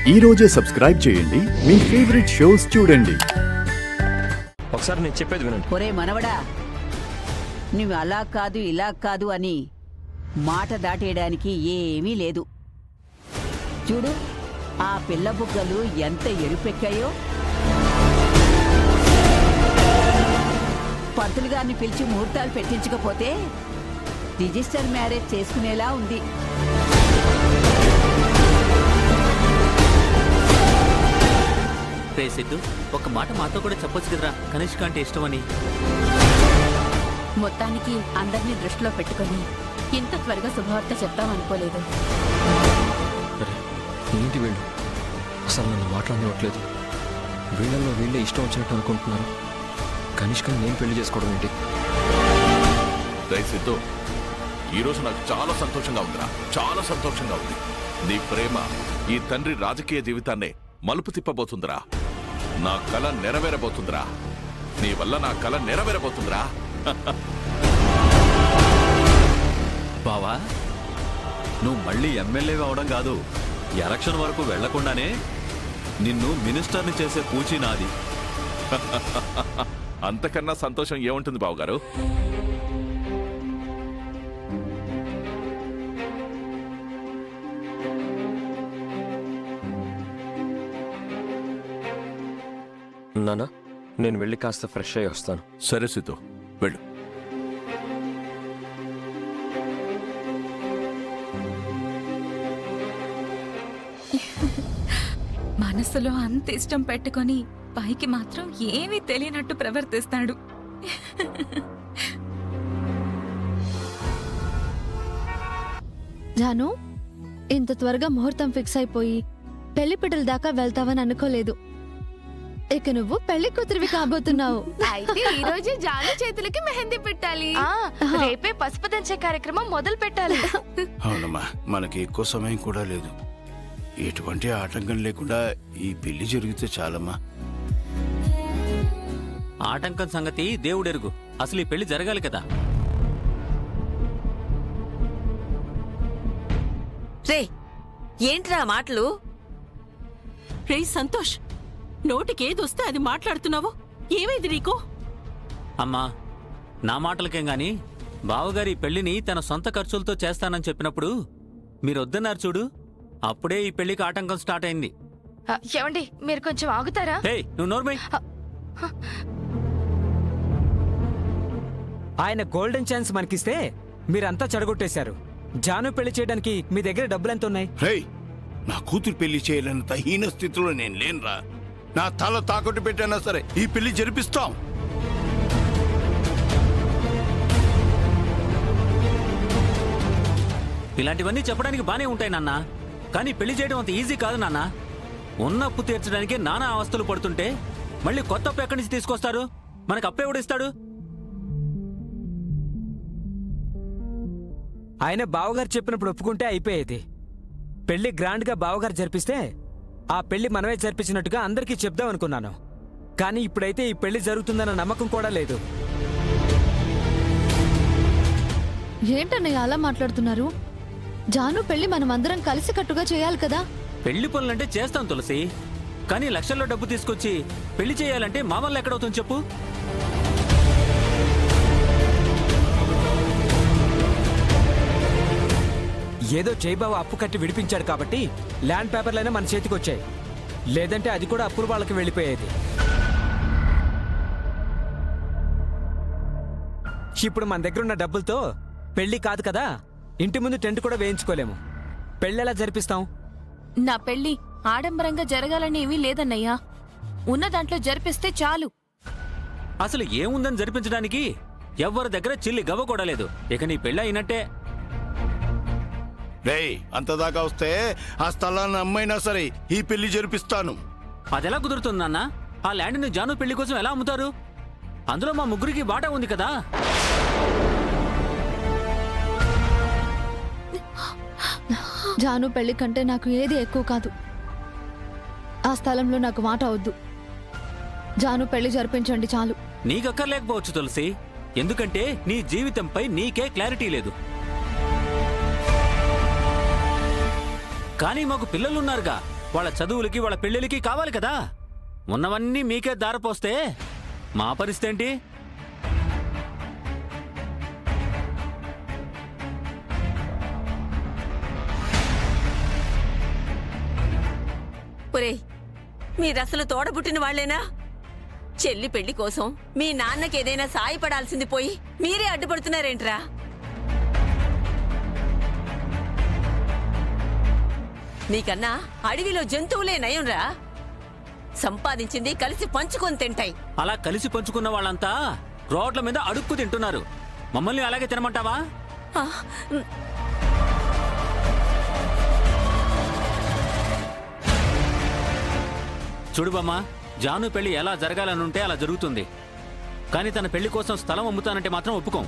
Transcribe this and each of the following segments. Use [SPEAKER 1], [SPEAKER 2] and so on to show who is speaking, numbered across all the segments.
[SPEAKER 1] ఈ రోజే సబ్స్క్రైబ్ చేయండి, మీ ఫేవరెట్ షోస్ చూడండి.
[SPEAKER 2] ఒకసారి నేను చెప్పేది వినండి.
[SPEAKER 3] ఒరే మనవడా, నువ్వు అలా కాదు ఇలా కాదు అని మాట దాటేయడానికి ఏమీ లేదు. చూడు, ఆ పిల్ల బుగ్గలు ఎంత ఎరుపెక్కాయో. పంతులు గారిని పిలిచి ముహూర్తాలు పెట్టించకపోతే రిజిస్టర్ మ్యారేజ్ చేసుకునేలా ఉంది.
[SPEAKER 4] రే సిద్ధు, ఒక మాట మాతో కూడా చెప్పొచ్చు కదరా, కనిష్క అంటే ఇష్టమని.
[SPEAKER 5] మొత్తానికి అందరినీ దృష్టిలో పెట్టుకొని ఇంత త్వరగా శుభవార్త చెప్తామనుకోలేదు.
[SPEAKER 2] ఏంటి వీళ్ళు అసలు నన్ను మాట్లాడనివ్వట్లేదు. వీళ్ళల్లో వీళ్ళే ఇష్టం వచ్చినట్టు అనుకుంటున్నారు. కనిష్కని నేను పెళ్లి చేసుకోవడం ఏంటి?
[SPEAKER 6] సిద్ధు, ఈరోజు నాకు చాలా సంతోషంగా ఉందిరా, చాలా సంతోషంగా ఉంది. నీ ప్రేమ ఈ తండ్రి రాజకీయ జీవితాన్నే మలుపు తిప్పబోతుందిరా. నా కల నెరవేరబోతుందిరా. నీ వల్ల నా కల నెరవేరబోతుందిరా.
[SPEAKER 7] బావా, నువ్వు మళ్ళీ ఎమ్మెల్యే అవడం కాదు, ఎలక్షన్ వరకు వెళ్లకుండానే నిన్ను మినిస్టర్ని చేసే పూచి నాది.
[SPEAKER 6] అంతకన్నా సంతోషం ఏముంటుంది బావగారు?
[SPEAKER 2] నానా, నేను వెళ్ళి కాస్త ఫ్రెష్ అయ్యి వస్తాను.
[SPEAKER 6] సరే సిద్ధు, వెళ్ళు.
[SPEAKER 5] మనసులో అంత ఇష్టం పెట్టుకొని పైకి మాత్రం ఏమీ తెలియనట్టు ప్రవర్తిస్తాడు.
[SPEAKER 8] జాను, ఇంత త్వరగా ముహూర్తం ఫిక్స్ అయిపోయి పెళ్లి పిట్టల దాకా వెళ్తావని అనుకోలేదు. ఇక నువ్వు పెళ్లి కూతురివి కాబోతున్నావు.
[SPEAKER 9] అయితే ఈ రోజే జాను చేతులకి మెహందీ పెట్టాలి. రేపే పసుపు దంచే కార్యక్రమం మొదలు పెట్టాలి.
[SPEAKER 10] అవునమ్మా, మనకి ఎక్కువ సమయం కూడా లేదు. ఎటువంటి ఆటంకం లేకుండా ఈ పెళ్లి జరిగితే చాలమ్మా.
[SPEAKER 4] ఆటంకం సంగతి దేవుడెరుగు, అసలు ఈ పెళ్లి జరగాలి కదా.
[SPEAKER 11] రే, ఏంట్రా మాటలు?
[SPEAKER 5] రే సంతోష్, నోటికేదొస్తే అది మాట్లాడుతున్నావు. ఏమైంది నీకు?
[SPEAKER 4] అమ్మా, నా మాటలకేం గాని బావగారి పెళ్లిని తన సొంత ఖర్చులతో చేస్తానని చెప్పినప్పుడు మీరొద్దన్నారు చూడు, అప్పుడే ఈ పెళ్లికి ఆటంకం స్టార్ట్ అయింది.
[SPEAKER 9] ఏమండి, మీరు కొంచెం ఆగుతారా?
[SPEAKER 4] నువ్వు నోర్మై.
[SPEAKER 12] ఆయన గోల్డెన్ ఛాన్స్ మనకిస్తే మీరంతా చెడగొట్టేశారు. జాను పెళ్లి చేయడానికి మీ దగ్గర డబ్బులు ఎంత ఉన్నాయి?
[SPEAKER 10] నా కూతురు పెళ్లి చేయాలన్నంత హీన స్థితిలో నేను లేనురా. నా తల తాకట్టు పెట్టానా సరే ఈ పెళ్లి జరిపిస్తాం.
[SPEAKER 4] ఇలాంటివన్నీ చెప్పడానికి బానే ఉంటాయి నాన్న, కానీ పెళ్లి చేయడం అంత ఈజీ కాదు నాన్న. ఉన్న అప్పు తీర్చడానికి నానా అవస్థలు పడుతుంటే మళ్ళీ కొత్త అప్పు ఎక్కడి నుంచి తీసుకొస్తారు? మనకు అప్పు ఎవడిస్తాడు?
[SPEAKER 12] ఆయన బావగారు చెప్పినప్పుడు ఒప్పుకుంటే అయిపోయేది. పెళ్లి గ్రాండ్ గా బావగారు జరిపిస్తే ఆ పెళ్లి మనమే జరిపించినట్టుగా అందరికీ చెప్దాం అనుకున్నాను. కానీ ఇప్పుడైతే ఈ పెళ్లి జరుగుతుందన్న నమ్మకం కూడా లేదు.
[SPEAKER 8] ఏంటన్నయ్య అలా మాట్లాడుతున్నారు? జాను పెళ్లి మనం అందరం కలిసి కట్టుగా చేయాలి కదా.
[SPEAKER 4] పెళ్లి పనులంటే చేస్తాం తులసి, కానీ లక్షల్లో డబ్బు తీసుకొచ్చి పెళ్లి చేయాలంటే మా వల్ల ఎక్కడవుతుంది చెప్పు?
[SPEAKER 12] ఏదో జైబాబు అప్పు కట్టి విడిపించాడు కాబట్టి ల్యాండ్ పేపర్లైనా మన చేతికి వచ్చాయి. లేదంటే అది కూడా అప్పుల వాళ్ళకి వెళ్ళిపోయేది. ఇప్పుడు మన దగ్గర ఉన్న డబ్బులతో పెళ్లి కాదు కదా, ఇంటి ముందు టెంట్ కూడా వేయించుకోలేము. పెళ్ళెలా జరిపిస్తాం?
[SPEAKER 9] నా పెళ్లి ఆడంబరంగా జరగాలని ఏమీ లేదన్నయ్యా. ఉన్న దాంట్లో జరిపిస్తే చాలు.
[SPEAKER 4] అసలు ఏముందని జరిపించడానికి? ఎవరి దగ్గర చిల్లి గవ్వ కూడా లేదు. ఇక నీ పెళ్ళి అయినట్టే.
[SPEAKER 10] అంతదాకా వస్తే ఆ స్థలాన్ని అమ్మైనా సరే ఈ పెళ్లి జరిపిస్తాను.
[SPEAKER 4] అదెలా కుదురుతుంది నాన్న? ఆ ల్యాండ్ని జాను పెళ్లి కోసం ఎలా అమ్ముతారు? అందులో మా ముగ్గురికి బాటా ఉంది కదా.
[SPEAKER 8] జాను పెళ్లి కంటే నాకు ఏది ఎక్కువ కాదు. ఆ స్థలంలో నాకు మాట వద్దు. జాను పెళ్లి జరిపించండి చాలు.
[SPEAKER 4] నీకక్కర్లేకపోవచ్చు తులసి, ఎందుకంటే నీ జీవితంపై నీకే క్లారిటీ లేదు. కానీ మాకు పిల్లలున్నారుగా, వాళ్ళ చదువులకి వాళ్ళ పెళ్ళిళ్ళకి కావాలి కదా. ఉన్నవన్నీ మీకే దారపోస్తే మా పరిస్థితి ఏంటి?
[SPEAKER 11] ఒరేయ్, మీరసలు తోడబుట్టిన వాళ్లేనా? చెల్లి పెళ్లి కోసం మీ నాన్నకి ఏదైనా సాయపడాల్సింది పోయి మీరే అడ్డుపడుతున్నారేంట్రా? మీకన్నా అడవిలో జంతువులే నయంరా. సంపాదించింది కలిసి పంచుకొని తింటాయి.
[SPEAKER 4] అలా కలిసి పంచుకున్న వాళ్ళంతా రోడ్ల మీద అడుక్కు తింటున్నారు. మమ్మల్ని అలాగే తినమంటావా? చూడు బామ్మ, జాను పెళ్లి ఎలా జరగాలనుంటే అలా జరుగుతుంది. కానీ తన పెళ్లి కోసం స్థలం అమ్ముతానంటే మాత్రం ఒప్పుకోం.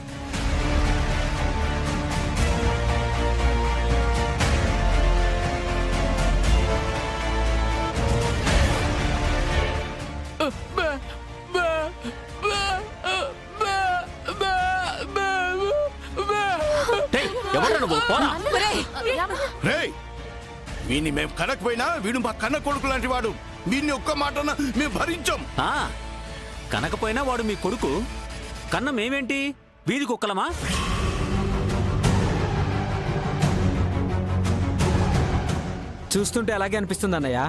[SPEAKER 10] వీడిని మేము కనకపోయినా వీడు మా కన్న కొడుకు లాంటి వాడు. వీడిని ఒక్క మాటన మేము భరించాం.
[SPEAKER 4] కనకపోయినా వాడు మీ కొడుకు. కన్న మేమేంటి, వీధి కుక్కలమా?
[SPEAKER 12] చూస్తుంటే అలాగే అనిపిస్తుంది అన్నయ్య.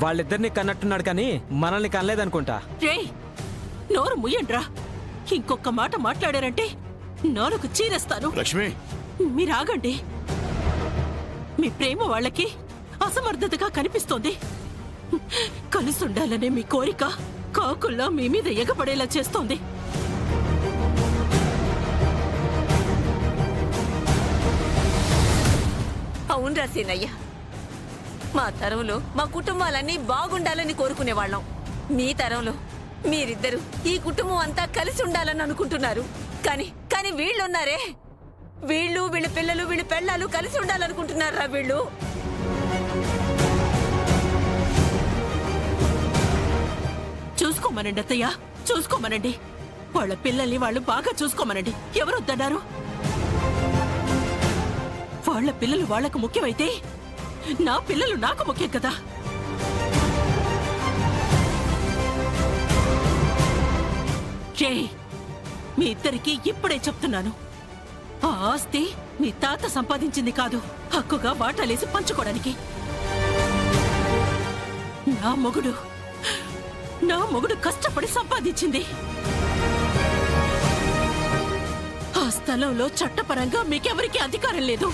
[SPEAKER 12] వాళ్ళిద్దరిని కన్నట్టున్నాడు కానీ మనల్ని కనలేదనుకుంటా.
[SPEAKER 13] నోరు ముయ్యండ్రా. ఇంకొక మాట మాట్లాడారంటే నాలుగు చీరేస్తాను.
[SPEAKER 10] లక్ష్మి,
[SPEAKER 13] మీరాగండి. మీ ప్రేమ వాళ్ళకి అసమర్థతగా కనిపిస్తోంది. కలిసుండాలనే మీ కోరిక కాకుల్లా మీ మీద ఎగపడేలా చేస్తోంది.
[SPEAKER 11] అవునరా సీనయ్య, మా తరంలో మా కుటుంబాలన్నీ బాగుండాలని కోరుకునేవాళ్ళం. మీ తరంలో మీరిద్దరు ఈ కుటుంబం అంతా కలిసి ఉండాలని అనుకుంటున్నారు. కానీ వీళ్ళున్నారే, వీళ్ళు వీళ్ళ పిల్లలు వీళ్ళ పెళ్ళాలు కలిసి ఉండాలనుకుంటున్నారా వీళ్ళు?
[SPEAKER 13] చూసుకోమనండి అత్తయ్య, చూసుకోమనండి. వాళ్ళ పిల్లల్ని వాళ్ళు బాగా చూసుకోమనండి. ఎవరొద్దన్నారు? వాళ్ళ పిల్లలు వాళ్లకు ముఖ్యమైతే నా పిల్లలు నాకు ముఖ్యం కదా. మీ ఇద్దరికి ఇప్పుడే చెప్తున్నాను, ఆ ఆస్తి మీ తాత సంపాదించింది కాదు, హక్కుగా వాటాలేసి పంచుకోవడానికి. నా మొగుడు కష్టపడి సంపాదించింది. ఆ స్థలంలో చట్టపరంగా మీకెవరికి అధికారం లేదు.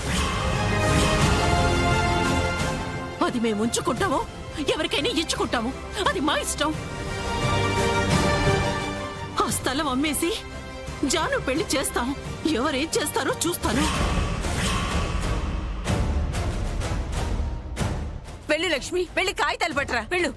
[SPEAKER 13] అది మేము ఉంచుకుంటామో ఎవరికైనా ఇచ్చుకుంటాము, అది మా ఇష్టం. ఆ స్థలం అమ్మేసి జాను పెళ్లి చేస్తాం. ఎవరేం చేస్తారో చూస్తాను.
[SPEAKER 11] వెళ్ళు లక్ష్మి, వెళ్ళి కాగితాలు పట్టరా. వెళ్ళు.